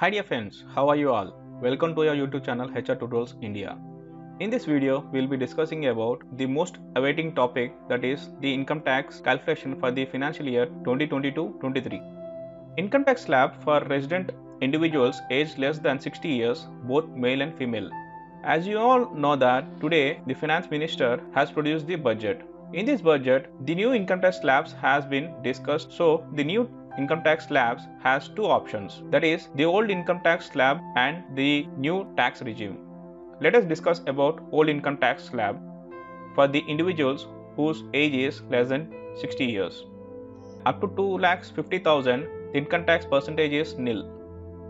Hi dear friends, how are you all? Welcome to your YouTube channel HR Tutorials India. In this video, we will be discussing about the most awaiting topic, that is the income tax calculation for the financial year 2022-23. Income tax slab for resident individuals aged less than 60 years, both male and female. As you all know that today the finance minister has produced the budget. In this budget, the new income tax slabs has been discussed. So the new income tax slabs has two options, that is the old income tax slab and the new tax regime. Let us discuss about old income tax slab for the individuals whose age is less than 60 years. Up to 2,50,000, the income tax percentage is nil.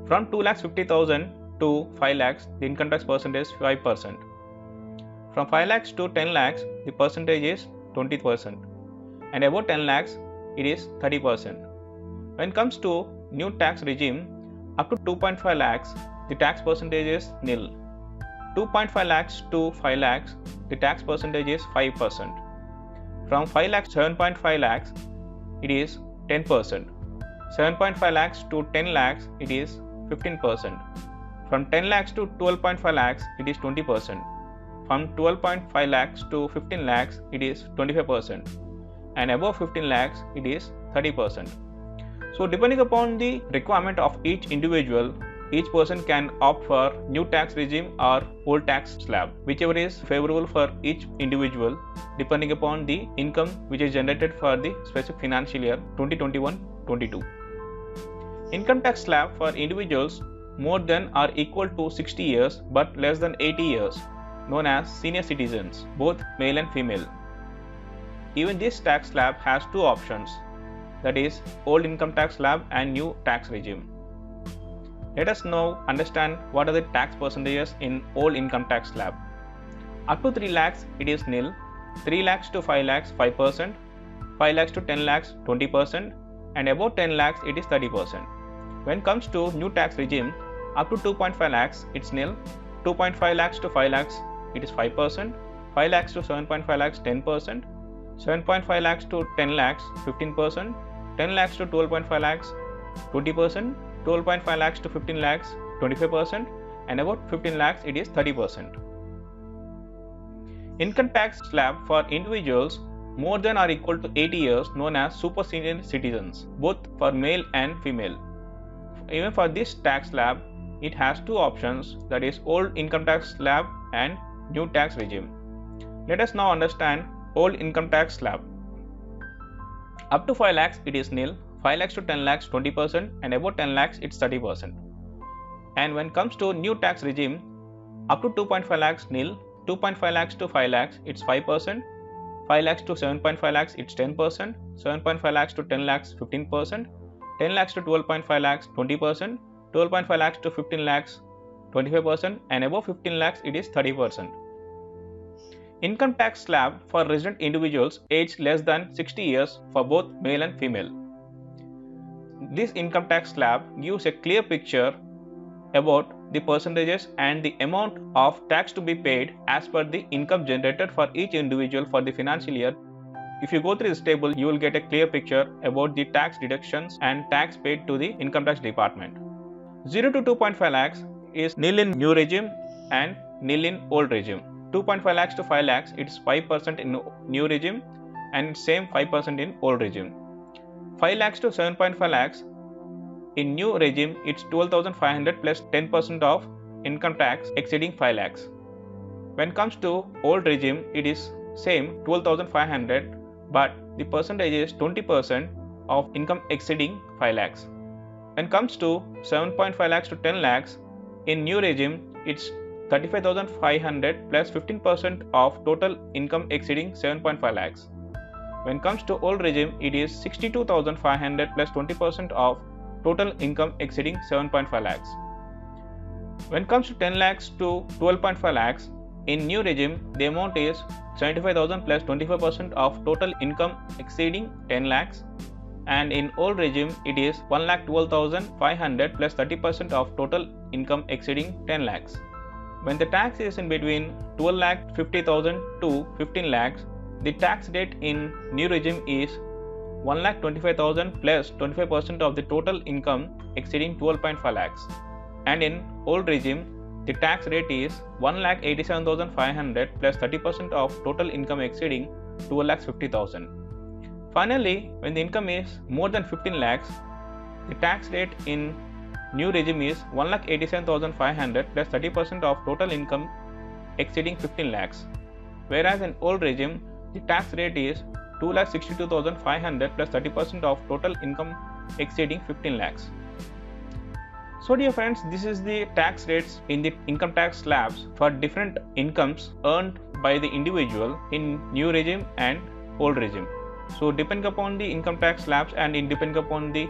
From 2,50,000 to 5 lakhs, the income tax percentage is 5%. From 5 lakhs to 10 lakhs, the percentage is 20%. And above 10 lakhs, it is 30%. When it comes to new tax regime, up to 2.5 lakhs, the tax percentage is nil. 2.5 lakhs to 5 lakhs, the tax percentage is 5%. From 5 lakhs to 7.5 lakhs, it is 10%. 7.5 lakhs to 10 lakhs, it is 15%. From 10 lakhs to 12.5 lakhs, it is 20%. From 12.5 lakhs to 15 lakhs, it is 25%. And above 15 lakhs, it is 30%. So depending upon the requirement of each individual, each person can opt for new tax regime or old tax slab, whichever is favorable for each individual depending upon the income which is generated for the specific financial year 2021-22. Income tax slab for individuals more than or equal to 60 years but less than 80 years, known as senior citizens, both male and female. Even this tax slab has two options, that is old income tax slab and new tax regime. Let us now understand what are the tax percentages in old income tax slab. Up to 3 lakhs, it is nil. 3 lakhs to 5 lakhs, 5%. 5 lakhs to 10 lakhs, 20%. And above 10 lakhs, it is 30%. When it comes to new tax regime, up to 2.5 lakhs, it's nil. 2.5 lakhs to 5 lakhs, it is 5%. 5 lakhs to 7.5 lakhs, 10%. 7.5 lakhs to 10 lakhs, 15%. 10 lakhs to 12.5 lakhs, 20%. 12.5 lakhs to 15 lakhs, 25%. And about 15 lakhs, it is 30%. Income tax slab for individuals more than or equal to 80 years, known as super senior citizens, both for male and female. Even for this tax slab, it has two options, that is old income tax slab and new tax regime. Let us now understand old income tax slab. Up to 5 lakhs, it is nil. 5 lakhs to 10 lakhs, 20%, and above 10 lakhs, it's 30%. And when it comes to new tax regime, up to 2.5 lakhs, nil. 2.5 lakhs to 5 lakhs, it's 5%. 5 lakhs to 7.5 lakhs, it's 10%. 7.5 lakhs to 10 lakhs, 15%. 10 lakhs to 12.5 lakhs, 20%. 12.5 lakhs to 15 lakhs, 25%. And above 15 lakhs, it is 30%. Income tax slab for resident individuals aged less than 60 years for both male and female. This income tax slab gives a clear picture about the percentages and the amount of tax to be paid as per the income generated for each individual for the financial year. If you go through this table, you will get a clear picture about the tax deductions and tax paid to the income tax department. 0 to 2.5 lakhs is nil in new regime and nil in old regime. 2.5 lakhs to 5 lakhs, it's 5% in new regime and same 5% in old regime. 5 lakhs to 7.5 lakhs, in new regime, it's 12,500 plus 10% of income tax exceeding 5 lakhs. When it comes to old regime, it is same 12,500, but the percentage is 20% of income exceeding 5 lakhs. When it comes to 7.5 lakhs to 10 lakhs, in new regime, it's 35,500 plus 15% of total income exceeding 7.5 lakhs. When it comes to old regime, it is 62,500 plus 20% of total income exceeding 7.5 lakhs. When it comes to 10 lakhs to 12.5 lakhs, in new regime, the amount is 75,000 plus 25% of total income exceeding 10 lakhs. And in old regime, it is 1,12,500 plus 30% of total income exceeding 10 lakhs. When the tax is in between 12,50,000 to 15 lakhs, the tax rate in new regime is 1,25,000 plus 25% of the total income exceeding 12.5 lakhs. and in old regime the tax rate is 1,87,500 plus 30% of total income exceeding 2,50,000. Finally, when the income is more than 15 lakhs, the tax rate in new regime is 1,87,500 plus 30% of total income exceeding 15 lakhs. Whereas in old regime, the tax rate is 2,62,500 plus 30% of total income exceeding 15 lakhs. So dear friends, this is the tax rates in the income tax slabs for different incomes earned by the individual in new regime and old regime. So depending upon the income tax slabs and depending upon the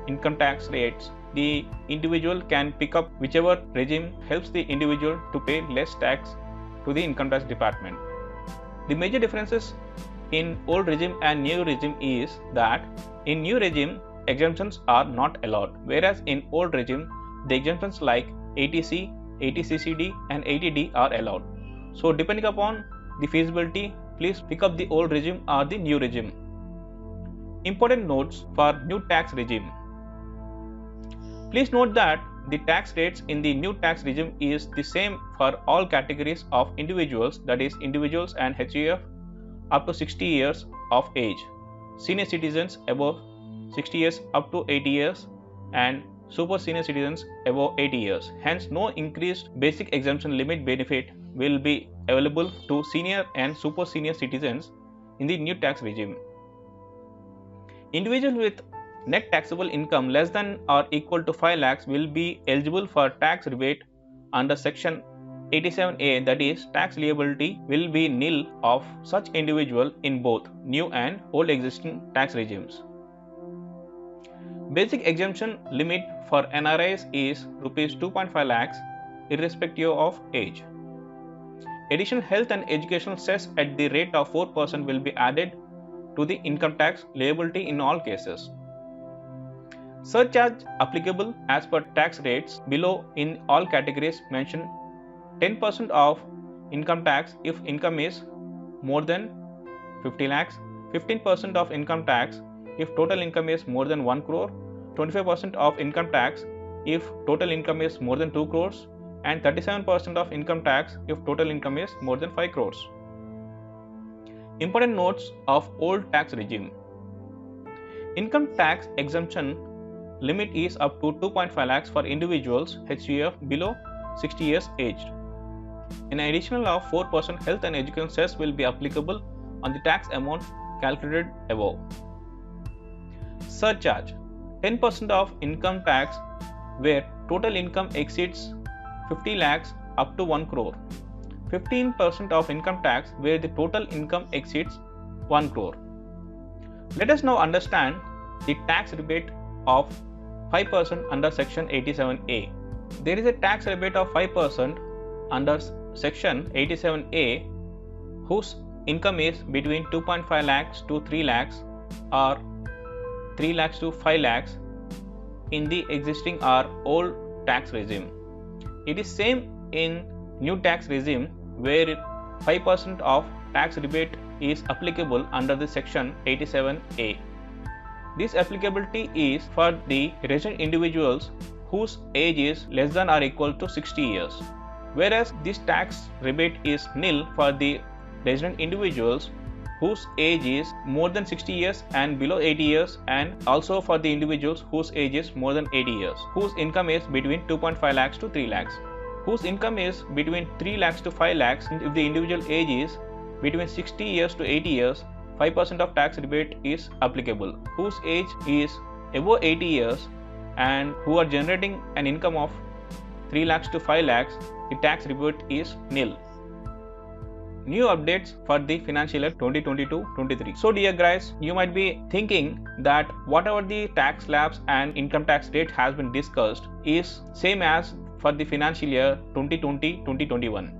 income tax rates, the individual can pick up whichever regime helps the individual to pay less tax to the income tax department. The major differences in old regime and new regime is that in new regime exemptions are not allowed, whereas in old regime the exemptions like 80C, 80CCD and 80D are allowed. So depending upon the feasibility, please pick up the old regime or the new regime. Important notes for new tax regime. Please note that the tax rates in the new tax regime is the same for all categories of individuals, that is individuals and HUF up to 60 years of age, senior citizens above 60 years up to 80 years and super senior citizens above 80 years. Hence, no increased basic exemption limit benefit will be available to senior and super senior citizens in the new tax regime. Individuals with net taxable income less than or equal to 5 lakhs will be eligible for tax rebate under section 87A, that is, tax liability will be nil of such individual in both new and old existing tax regimes. Basic exemption limit for NRIs is Rs 2.5 lakhs irrespective of age. Additional health and educational cess at the rate of 4% will be added to the income tax liability in all cases. Surcharge applicable as per tax rates below in all categories mentioned: 10% of income tax if income is more than 50 lakhs, 15% of income tax if total income is more than 1 crore, 25% of income tax if total income is more than 2 crores, and 37% of income tax if total income is more than 5 crores. Important notes of old tax regime. Income tax exemption limit is up to 2.5 lakhs for individuals HUF below 60 years aged. An additional of 4% health and education cess will be applicable on the tax amount calculated above. Surcharge: 10% of income tax where total income exceeds 50 lakhs up to 1 crore. 15% of income tax where the total income exceeds 1 crore. Let us now understand the tax rebate of 5% under section 87A. There is a tax rebate of 5% under section 87A whose income is between 2.5 lakhs to 3 lakhs or 3 lakhs to 5 lakhs in the existing or old tax regime. It is same in new tax regime where 5% of tax rebate is applicable under the section 87A. This applicability is for the resident individuals whose age is less than or equal to 60 years, whereas this tax rebate is nil for the resident individuals whose age is more than 60 years and below 80 years, and also for the individuals whose age is more than 80 years, whose income is between 2.5 lakhs to 3 lakhs, whose income is between 3 lakhs to 5 lakhs, and if the individual age is between 60 years to 80 years, 5% of tax rebate is applicable, whose age is above 80 years and who are generating an income of 3 lakhs to 5 lakhs, the tax rebate is nil. New updates for the financial year 2022-23. So dear guys, you might be thinking that whatever the tax slabs and income tax rate has been discussed is same as for the financial year 2020-2021.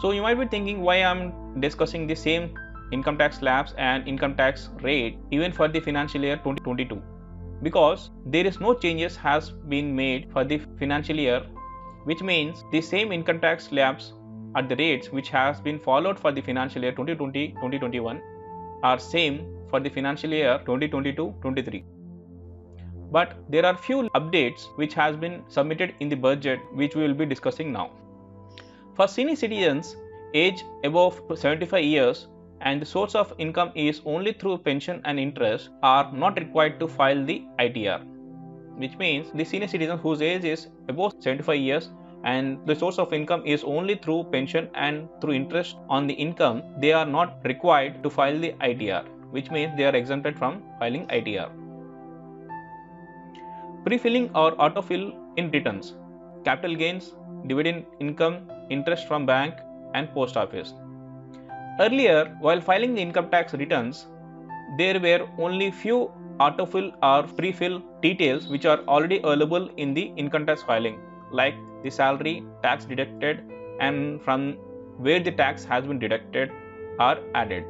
So you might be thinking why I'm discussing the same income tax slabs and income tax rate even for the financial year 2022, because there is no changes has been made for the financial year, which means the same income tax slabs at the rates which has been followed for the financial year 2020-2021 are same for the financial year 2022-23. But there are few updates which has been submitted in the budget which we will be discussing now. For senior citizens age above 75 years and the source of income is only through pension and interest are not required to file the ITR, which means the senior citizen whose age is above 75 years and the source of income is only through pension and through interest on the income, they are not required to file the ITR, which means they are exempted from filing ITR. Pre-filling or autofill in returns, capital gains, dividend income, interest from bank and post office. Earlier, while filing the income tax returns, there were only few autofill or pre-fill details which are already available in the income tax filing, like the salary, tax deducted, and from where the tax has been deducted are added.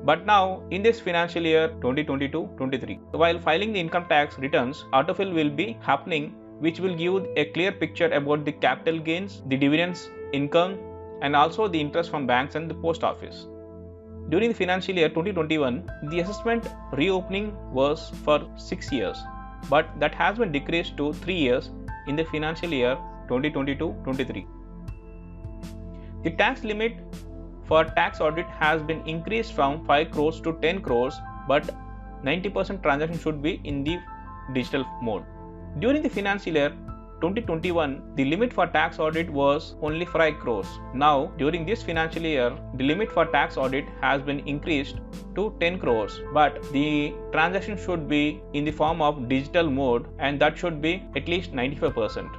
But now in this financial year 2022-23, while filing the income tax returns, autofill will be happening, which will give a clear picture about the capital gains, the dividends, income, and also the interest from banks and the post office. During the financial year 2021, the assessment reopening was for 6 years, but that has been decreased to 3 years in the financial year 2022-23. The tax limit for tax audit has been increased from 5 crores to 10 crores, but 90% transaction should be in the digital mode. During the financial year 2021, the limit for tax audit was only 5 crores. Now, during this financial year, the limit for tax audit has been increased to 10 crores, but the transaction should be in the form of digital mode and that should be at least 95%.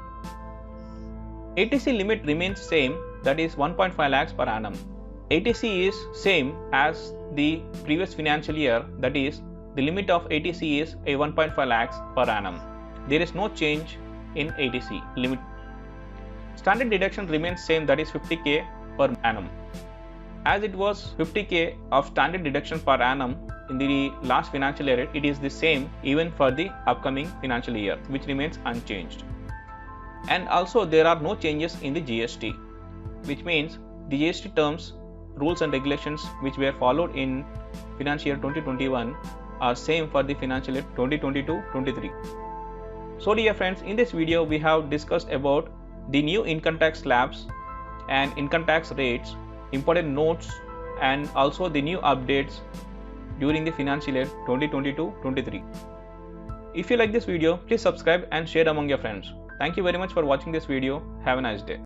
ATC limit remains same, that is 1.5 lakhs per annum. ATC is same as the previous financial year, that is the limit of ATC is a 1.5 lakhs per annum. There is no change in ATC limit. Standard deduction remains same, that is 50k per annum. As it was 50k of standard deduction per annum in the last financial year, it is the same even for the upcoming financial year, which remains unchanged. And also there are no changes in the GST, which means the GST terms, rules and regulations which were followed in financial year 2021 are same for the financial year 2022-23. So dear friends, in this video we have discussed about the new income tax slabs and income tax rates, important notes, and also the new updates during the financial year 2022-23. If you like this video, please subscribe and share among your friends. Thank you very much for watching this video. Have a nice day.